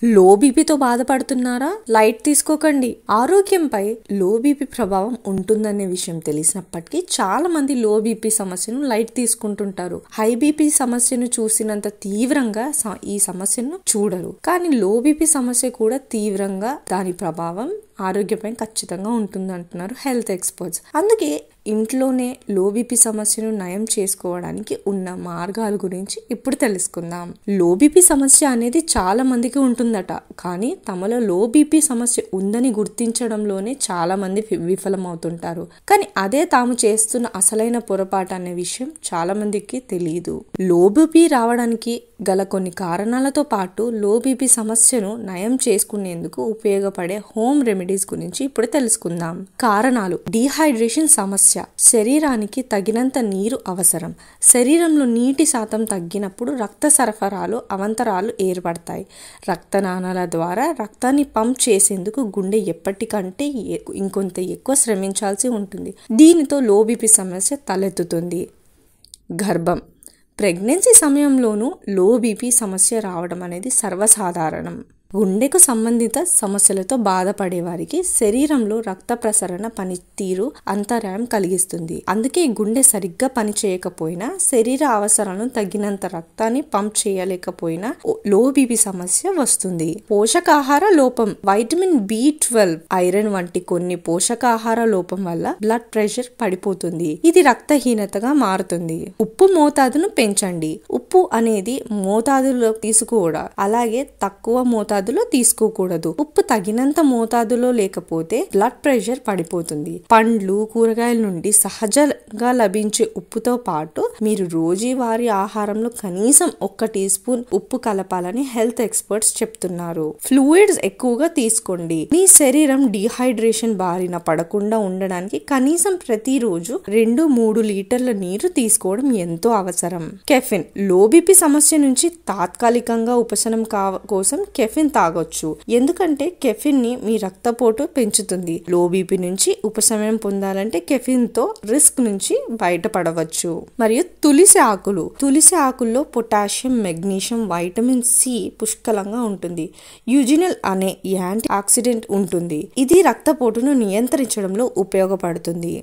లో బీపీతో బాధపడుతున్నారా? లైట్ తీసుకోకండి. ఆరోగ్యంపై లో బీపీ ప్రభావం ఉంటుందనే విషయం తెలిసినప్పటికీ చాలా మంది లో బీపీ సమస్యను లైట్ తీసుకుంటుంటారు. హై బీపీ సమస్యను చూసినంత తీవ్రంగా ఈ సమస్యను చూడరు. కానీ లో బీపీ సమస్య కూడా తీవ్రంగా దాని ప్రభావం ఆరోగ్యపై ఖచ్చితంగా ఉంటుంది అంటున్నారు హెల్త్ ఎక్స్పర్ట్స్. అందుకే ఇంట్లోనే లో బీపీ సమస్యను నయం చేసుకోవడానికి ఉన్న మార్గాల గురించి ఇప్పుడు తెలుసుకుందాం. లో బీపీ సమస్య అనేది చాలా మందికి ఉంటుందట, కానీ తమలో లో బీపీ సమస్య ఉందని గుర్తించడంలోనే చాలా మంది విఫలమవుతుంటారు. కానీ అదే తాము చేస్తున్న అసలైన పొరపాటు అనే విషయం చాలా మందికి తెలియదు. లో బీపీ రావడానికి గల కొన్ని కారణాలతో పాటు లో బీపీ సమస్యను నయం చేసుకునేందుకు ఉపయోగపడే హోమ్ రెమెడీస్ గురించి ఇప్పుడు తెలుసుకుందాం. కారణాలు: డీహైడ్రేషన్ సమస్య. శరీరానికి తగినంత నీరు అవసరం. శరీరంలో నీటి శాతం తగ్గినప్పుడు రక్త సరఫరాలో అవంతరాలు ఏర్పడతాయి. రక్తనాళాల ద్వారా రక్తాన్ని పంప్ చేసేందుకు గుండె ఎప్పటికంటే ఇంకొంత ఎక్కువ శ్రమించాల్సి ఉంటుంది. దీనితో లో బీపీ సమస్య తలెత్తుతుంది. గర్భం. ప్రెగ్నెన్సీ సమయంలోనూ లో బీపీ సమస్య రావడం అనేది సర్వసాధారణం. గుండెకు సంబంధిత సమస్యలతో బాధపడే వారికి శరీరంలో రక్త ప్రసరణ పనితీరు అంతరాయం కలిగిస్తుంది. అందుకే గుండె సరిగ్గా పనిచేయకపోయినా, శరీర అవసరాలను తగినంత రక్తాన్ని పంప్ చేయలేకపోయినా లో బీపీ సమస్య వస్తుంది. పోషకాహార లోపం. వైటమిన్ B12, ఐరన్ వంటి కొన్ని పోషకాహార లోపం వల్ల బ్లడ్ ప్రెషర్ పడిపోతుంది. ఇది రక్తహీనతగా మారుతుంది. ఉప్పు మోతాదును పెంచండి. ఉప్పు అనేది మోతాదులో తీసుకోవడం, అలాగే తక్కువ మోతాదులో తీసుకోకూడదు. ఉప్పు తగినంత మోతాదులో లేకపోతే బ్లడ్ ప్రెషర్ పడిపోతుంది. పండ్లు, కూరగాయల నుండి సహజంగా లభించే ఉప్పుతో పాటు మీరు రోజువారీ ఆహారంలో కనీసం 1 టీ స్పూన్ ఉప్పు కలపాలని హెల్త్ ఎక్స్పర్ట్స్ చెప్తున్నారు. ఫ్లూయిడ్స్ ఎక్కువగా తీసుకోండి. మీ శరీరం డీహైడ్రేషన్ బారిన పడకుండా ఉండడానికి కనీసం ప్రతిరోజు 2-3 లీటర్ల నీరు తీసుకోవడం ఎంతో అవసరం. కెఫిన్. లో బీపీ సమస్య నుంచి తాత్కాలికంగా ఉపశమనం కోసం కెఫిన్ తాగొచ్చు. ఎందుకంటే కెఫిన్ ని మీ రక్తపోటు పెంచుతుంది. లో బీపీ నుంచి ఉపశమనం పొందాలంటే కెఫిన్ తో రిస్క్ నుంచి బయటపడవచ్చు. మరియు తులసి ఆకులు. తులసి ఆకుల్లో పొటాషియం, మెగ్నీషియం, వైటమిన్ C పుష్కలంగా ఉంటుంది. యూజినల్ అనే యాంటీ ఆక్సిడెంట్ ఉంటుంది. ఇది రక్తపోటును నియంత్రించడంలో ఉపయోగపడుతుంది.